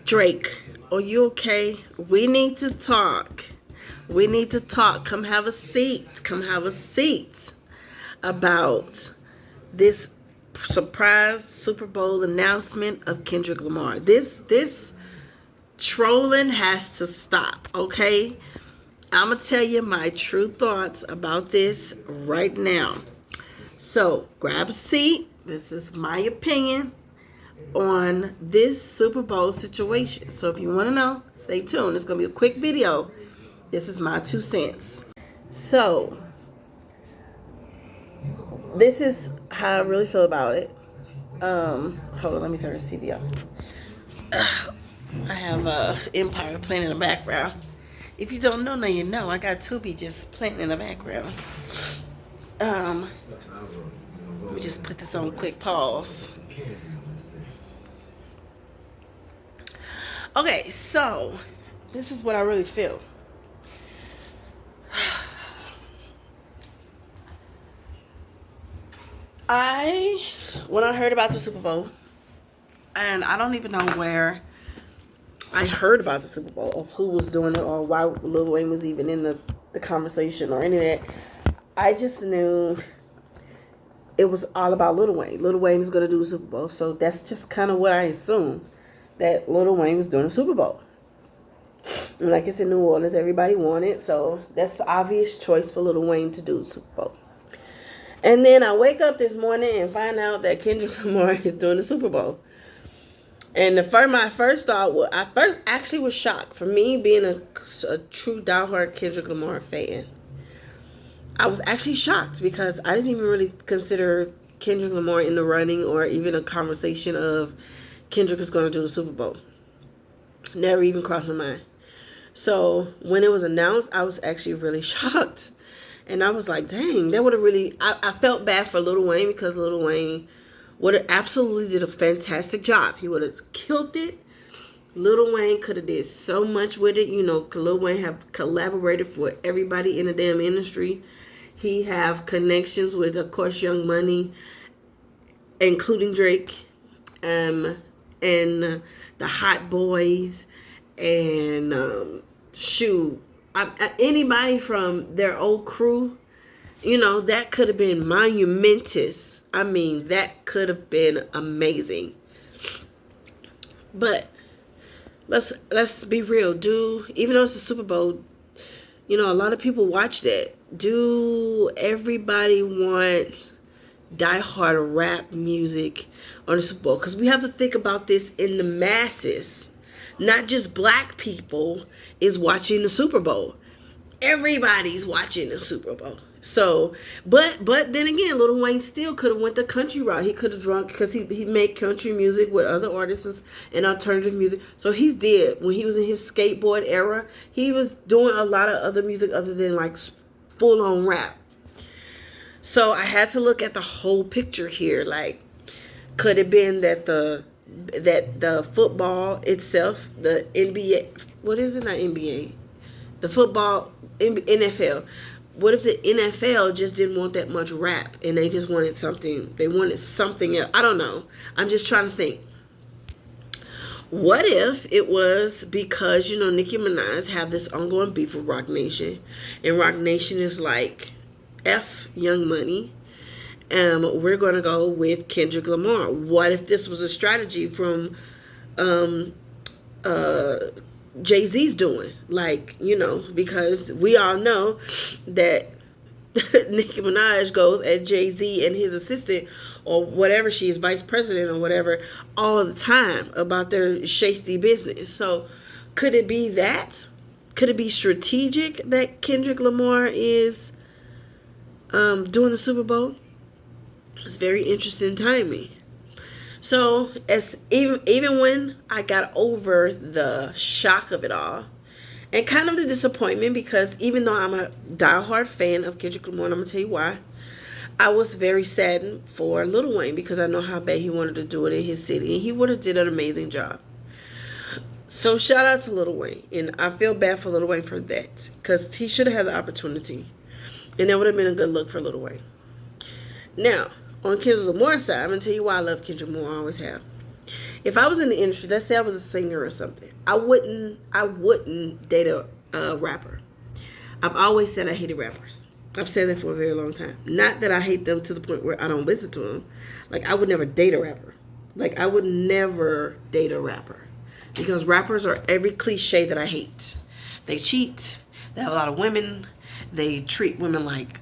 Drake, are you okay? We need to talk. We need to talk. Come have a seat. Come have a seat about this surprise Super Bowl announcement of Kendrick Lamar. This trolling has to stop, okay? I'm going to tell you my true thoughts about this right now. So, grab a seat. This is my opinion on this Super Bowl situation. So if you want to know, stay tuned. It's going to be a quick video. This is my 2 cents. So this is how I really feel about it. Hold on, let me turn this TV off. I have Empire playing in the background. If you don't know, now you know. I got Tubi just playing in the background. Let me just put this on quick pause. Okay, so this is what I really feel. When I heard about the Super Bowl, and I don't even know where I heard about the Super Bowl, of who was doing it, or why Lil Wayne was even in the conversation or any of that. I just knew it was all about Lil Wayne. Lil Wayne is going to do the Super Bowl, so that's just kind of what I assumed, that Lil Wayne was doing the Super Bowl. And like it's in New Orleans, everybody wanted, so that's the obvious choice for Lil Wayne to do the Super Bowl. And then I wake up this morning and find out that Kendrick Lamar is doing the Super Bowl. And my first thought was, I first actually was shocked. For me, being a true diehard Kendrick Lamar fan, I was actually shocked because I didn't even really consider Kendrick Lamar in the running or even a conversation of Kendrick is going to do the Super Bowl. Never even crossed my mind. So when it was announced, I was actually really shocked. And I was like, dang, that would have really... I felt bad for Lil Wayne because Lil Wayne would have absolutely did a fantastic job. He would have killed it. Lil Wayne could have did so much with it. You know, Lil Wayne have collaborated for everybody in the damn industry. He have connections with, of course, Young Money, including Drake, and the Hot Boys, and anybody from their old crew. You know, that could have been monumentous. I mean, that could have been amazing. But let's be real. Even though it's a Super Bowl, you know, a lot of people watch that. Do everybody want diehard rap music on the Super Bowl? Because we have to think about this in the masses. Not just black people is watching the Super Bowl. Everybody's watching the Super Bowl. So, but then again, Lil Wayne still could have went the country route. He could have drunk because he made country music with other artists and alternative music. So he did, when he was in his skateboard era, he was doing a lot of other music other than like full-on rap. So I had to look at the whole picture here. Like, could it been that the football itself, the NBA, what is it, not NBA, the football, NFL, what if the NFL just didn't want that much rap and they just wanted something else? I don't know. I'm just trying to think. What if it was because, you know, Nicki Minaj have this ongoing beef with Roc Nation, and Roc Nation is like, F Young Money, we're going to go with Kendrick Lamar. What if this was a strategy from Jay-Z's doing? Like, you know, because we all know that Nicki Minaj goes at Jay-Z and his assistant, or whatever, she is vice president or whatever, all the time about their shady business. So could it be that? Could it be strategic that Kendrick Lamar is doing the Super Bowl? It's very interesting timing. So even when I got over the shock of it all, and kind of the disappointment, because even though I'm a diehard fan of Kendrick Lamar, and I'm gonna tell you why, I was very saddened for Lil Wayne because I know how bad he wanted to do it in his city, and he would have did an amazing job. So shout out to Lil Wayne, and I feel bad for Lil Wayne for that, because he should have had the opportunity, and that would have been a good look for Lil Wayne. Now, on Kendrick Lamar's side, I'm going to tell you why I love Kendrick Lamar, I always have. if I was in the industry, let's say I was a singer or something, I wouldn't date a rapper. I've always said I hated rappers. I've said that for a very long time. Not that I hate them to the point where I don't listen to them. Like, I would never date a rapper. Like, I would never date a rapper. Because rappers are every cliche that I hate. They cheat. They have a lot of women. They treat women like,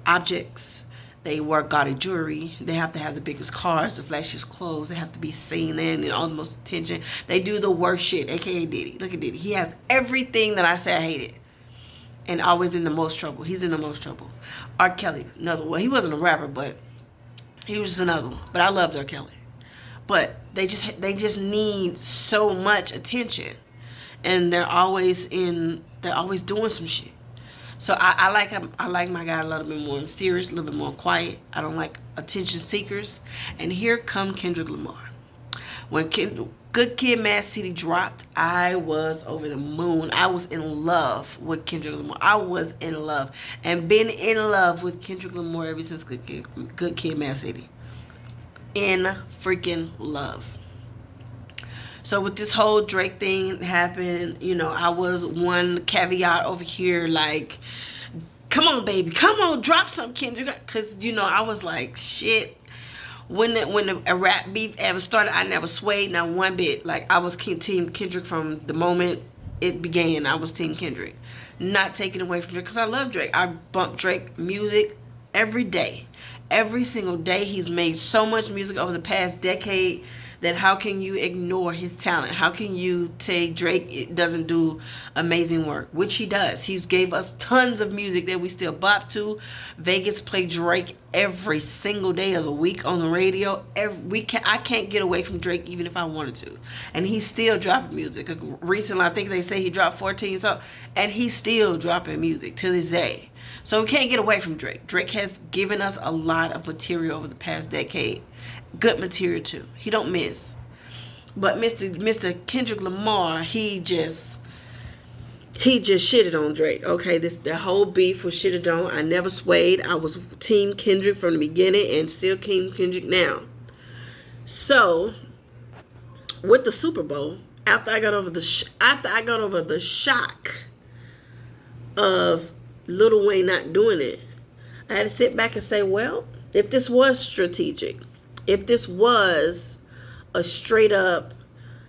objects. They wear gaudy jewelry. They have to have the biggest cars, the flashiest clothes. They have to be seen in and all the most attention. They do the worst shit, aka Diddy. Look at Diddy. He has everything that I say I hated. And always in the most trouble. He's in the most trouble. R. Kelly, another one. He wasn't a rapper, but he was just another one. But I loved R. Kelly. But they just need so much attention. And they're always doing some shit. So I like him. I like my guy a little bit more mysterious, a little bit more quiet. I don't like attention seekers. And here come Kendrick Lamar. When Good Kid, Mad City dropped, I was over the moon. I was in love with Kendrick Lamar. I was in love. And been in love with Kendrick Lamar ever since Good Kid, Mad City. In freaking love. So with this whole Drake thing happened, I was one caveat over here like, come on, baby. Come on, drop some Kendrick. Because, I was like, shit. When a rap beef ever started, I never swayed, not one bit. Like, I was team Kendrick from the moment it began. I was team Kendrick. Not taking away from Drake, because I love Drake. I bump Drake music every day. Every single day. He's made so much music over the past decade that how can you ignore his talent? How can you say Drake doesn't do amazing work? Which he does. He's gave us tons of music that we still bop to. Vegas play Drake every single day of the week on the radio. I can't get away from Drake even if I wanted to. And he's still dropping music. Recently, I think they say he dropped 14 songs. And he's still dropping music to this day. So we can't get away from Drake. Drake has given us a lot of material over the past decade. Good material too. He don't miss. But Mr. Kendrick Lamar, he just shitted on Drake. Okay, the whole beef was shitted on. I never swayed. I was team Kendrick from the beginning and still team Kendrick now. So with the Super Bowl, after I got over the shock of Lil Wayne not doing it, I had to sit back and say, well, if this was strategic, if this was a straight up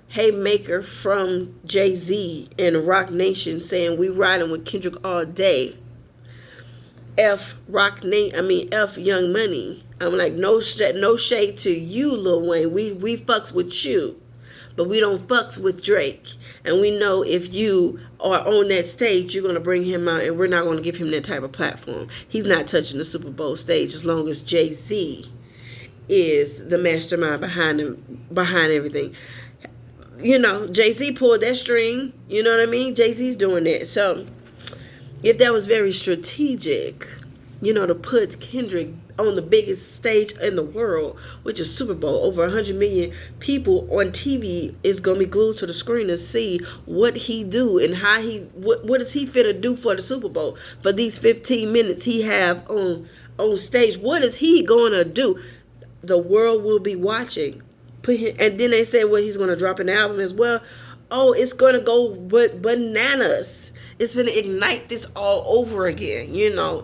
haymaker from Jay-Z and Rock Nation saying we riding with Kendrick all day, F Young Money. I'm like, no shade to you, Lil Wayne. We fucks with you, but we don't fucks with Drake. And we know if you are on that stage, you're going to bring him out, and we're not going to give him that type of platform. He's not touching the Super Bowl stage as long as Jay-Z is the mastermind behind everything. Jay-Z pulled that string. You know what I mean? Jay-Z's doing that. So if that was very strategic, to put Kendrick on the biggest stage in the world, which is Super Bowl, over 100 million people on TV is going to be glued to the screen to see what he do and how what is he finna do for the Super Bowl. For these 15 minutes he have on stage, what is he going to do? The world will be watching. And then they say, well, he's going to drop an album as well. Oh, it's going to go bananas. It's going to ignite this all over again.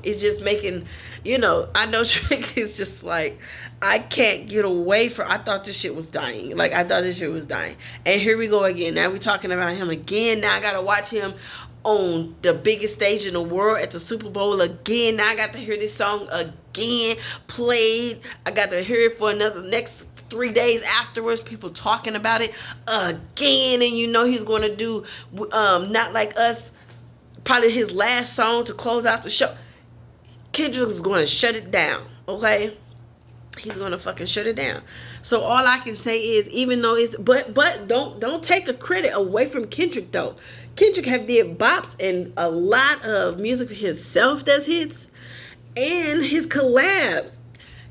It's just making, I know Drake is just like, I can't get away from, I thought this shit was dying. And here we go again. Now we're talking about him again. Now I got to watch him on the biggest stage in the world at the Super Bowl again. Now I got to hear this song again played. I got to hear it for next 3 days afterwards, people talking about it again. And he's going to do Not Like Us, probably his last song to close out the show. Kendrick is going to shut it down, okay? He's going to fucking shut it down. So all I can say is, even though it's, but don't take the credit away from Kendrick though. Kendrick have did bops and a lot of music for himself that's hits and his collabs.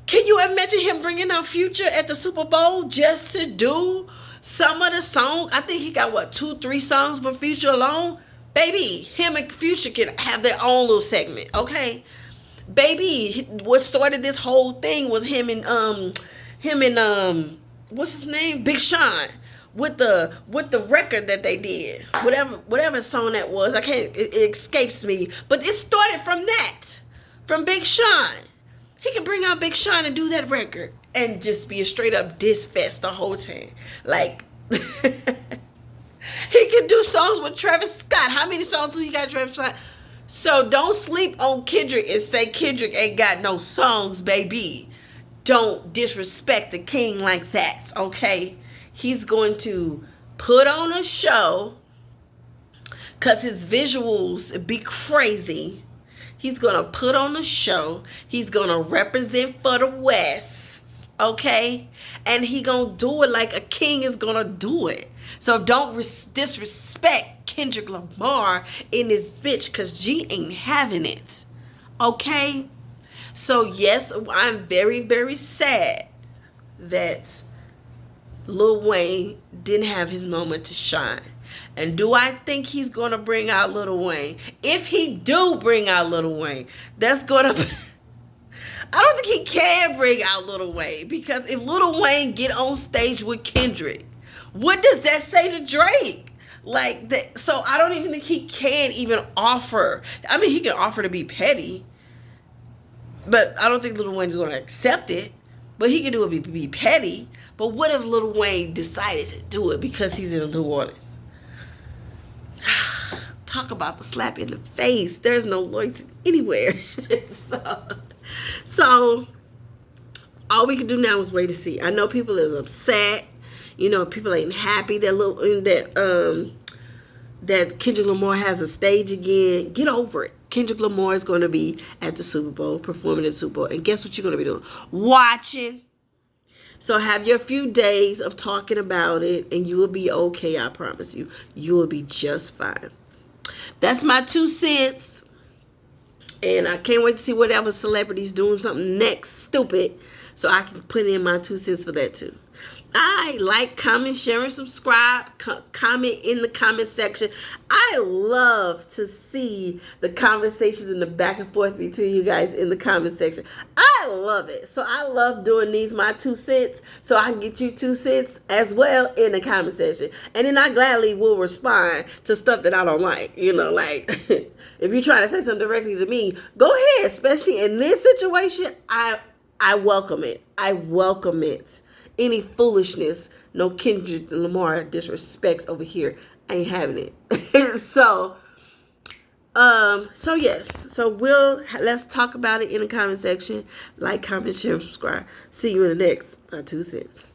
Can you imagine him bringing out Future at the Super Bowl just to do some of the songs? I think he got 2-3 songs for Future alone. Baby, him and Future can have their own little segment, okay? Baby, what started this whole thing was him and what's his name? Big Sean. With the record that they did. Whatever song that was. I can't it escapes me. But it started from that. From Big Sean. He can bring out Big Sean and do that record and just be a straight up diss fest the whole time. Like he can do songs with Travis Scott. How many songs do you got, Travis Scott? So don't sleep on Kendrick and say Kendrick ain't got no songs, baby. Don't disrespect the king like that, okay? He's going to put on a show because his visuals be crazy. He's going to put on a show. He's going to represent for the West, okay? And he going to do it like a king is going to do it. So don't disrespect Kendrick Lamar in this bitch because G ain't having it, okay? So yes, I'm very, very sad that Lil Wayne didn't have his moment to shine. And do I think he's going to bring out Lil Wayne? If he do bring out Lil Wayne, that's going to... I don't think he can bring out Lil Wayne. Because if Lil Wayne get on stage with Kendrick, what does that say to Drake? Like, that, so I don't even think he can even offer. I mean, he can offer to be petty. But I don't think Lil Wayne is going to accept it. But he can do it be petty. But what if Lil Wayne decided to do it because he's in New Orleans? Talk about the slap in the face. There's no loyalty anywhere. so all we can do now is wait to see. I know people is upset. You know, people ain't happy that Kendrick Lamar has a stage again. Get over it. Kendrick Lamar is going to be at the Super Bowl, performing at the Super Bowl. And guess what you're going to be doing? Watching. So have your few days of talking about it, and you will be okay, I promise you. You will be just fine. That's my 2 cents. And I can't wait to see whatever celebrity's doing something next stupid, so I can put in my 2 cents for that too. Like, comment, share, and subscribe. Comment in the comment section. I love to see the conversations and the back and forth between you guys in the comment section. I love it. So I love doing these, my 2 cents, so I can get you 2 cents as well in the comment section. And then I gladly will respond to stuff that I don't like. You know, like, if you're trying to say something directly to me, go ahead. Especially in this situation, I welcome it. I welcome it. Any foolishness, no Kendrick Lamar disrespects over here. I ain't having it. So yes. So let's talk about it in the comment section. Like, comment, share, and subscribe. See you in the next 2 cents.